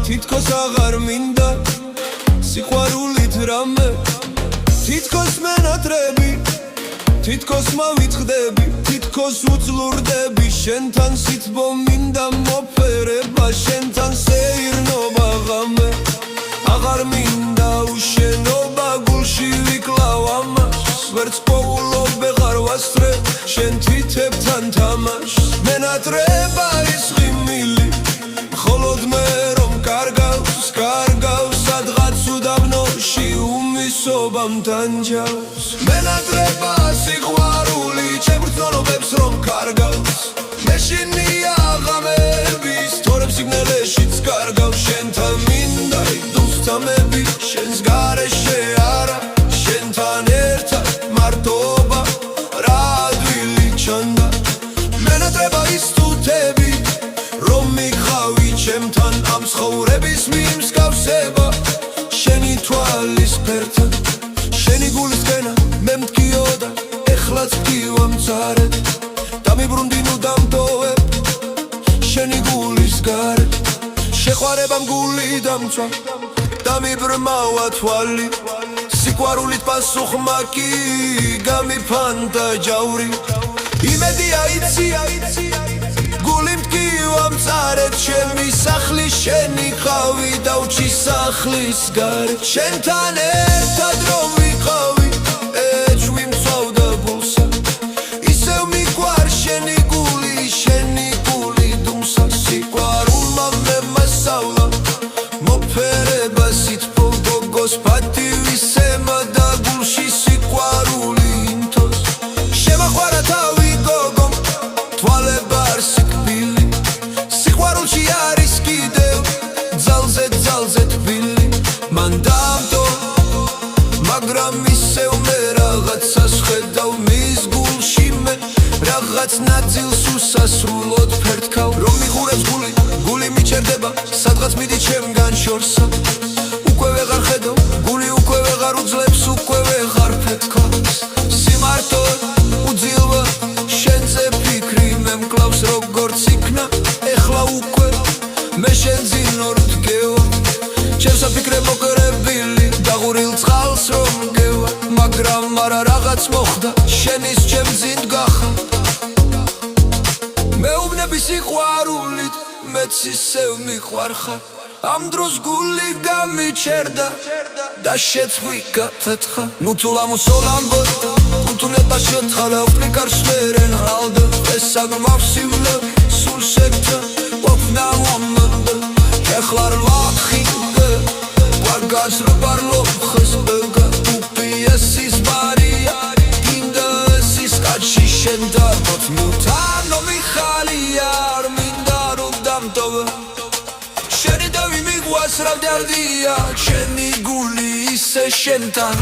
თითქოს აღარ მინდა სიყვარულით რამე თითქოს მენატრები თითქოს მავიწყდები თითქოს უძლურდები შენთან სითბო მინდა მოფერება შენთან სეირნობა ღამე აღარ მინდა უშენობა გულში ვიკლავ ამას ვერც პოულობ ვეღარ ვასწრე შენ თვითებთან თამაშს მენატრება ის ღიმილი მხოლოდ მე რომ კარგავს სადღაც უდაბნოში უმისობამ თანჯავს მენატრება სიყვარული ჩემბრძოლობებს რომ კარგავს მეშინია ღამების თორემ სიგნალეშიც კარგავს შენთან მინდა დუსთამები შენს გარეშე არა შენთან ერთად მარტობა რა ადვილი ჩანდა მენატრება ის თუთები რომ მიყავი ჩემთან ამ ცხოვრების მიმსგავსება შენი თვალის ფერთან შენი გულისკენა მე მткиოდა ეხლაც მткиვამწარედ დამიბრუნდი ნუ დამტოვებ შენი გულის გარეთ შეყვარებამ გული დამწვა დამიბრმავა თვალი სიყვარულით პასუხმა კი გამიფანტა ჯავრი იმედია იცი გული მткиვამწარედ ჩემი სახლი შენი ხავი დავჭი სახლის გარეთ შენთან ერთად რომ ვიყავი ეჭვი მწვავდა გულსა ისევ მიყვარ შენი გული დუმსა სიყვარულმა მე მასავლა მოფერება სითბო გოგოს პატივისცემა და გულში სიყვარული ინთოს შემაყვარა თავი გოგომ თვალებარსი კბილი სიყვარულში არის კიდევ ძალზე თბილი მან დამტო მაგრამ ისევ მე რაღაცას ხედავ მის გულში მე რაღაც ნაწილს უსასრულოდ ფერთხავ რომ მიყურებს გული მიჩერდება სადღაც მიდი ჩემგან შორსა უკვე ვეღარ ხედავ გული უკვე ვეღარ უძლებს უკვე ვეღარ ფეთქავს სიმართო უძილვა შენზე ფიქრი მე მკლავს როგორც იქნა ეხლა უკვე მე შენ ძინორ დგევა ჩემს საფიქრე მოკრებილი დაღურილ წყალს რომ გევა მაგრამ არა რაღაც მოხდა შენის ჩემ ძინ დგახა მეუბნები სიყვარულით მეც ისევ მიყვარხარ ამ დროს გული გამიჩერდა და შეცხვი გაფეთხა ნუ თუ ლამოსოლ ამბობ თუ ნეტა შეთხარა ფლიკარს ვერენ ჰალდა ეს აგმავსივლე სულ შეკთა ოფნა მომნდა ეხლა რვახინდა ვარგას რბარლო ხესბეგა უპიესის მარია ინდა სის კაჩი შენდა მოთნუთანო მიხალია არ მინდა რომ დამტოვე შენი დავი მიგვასრავდარდია შენი გული ისე შენთან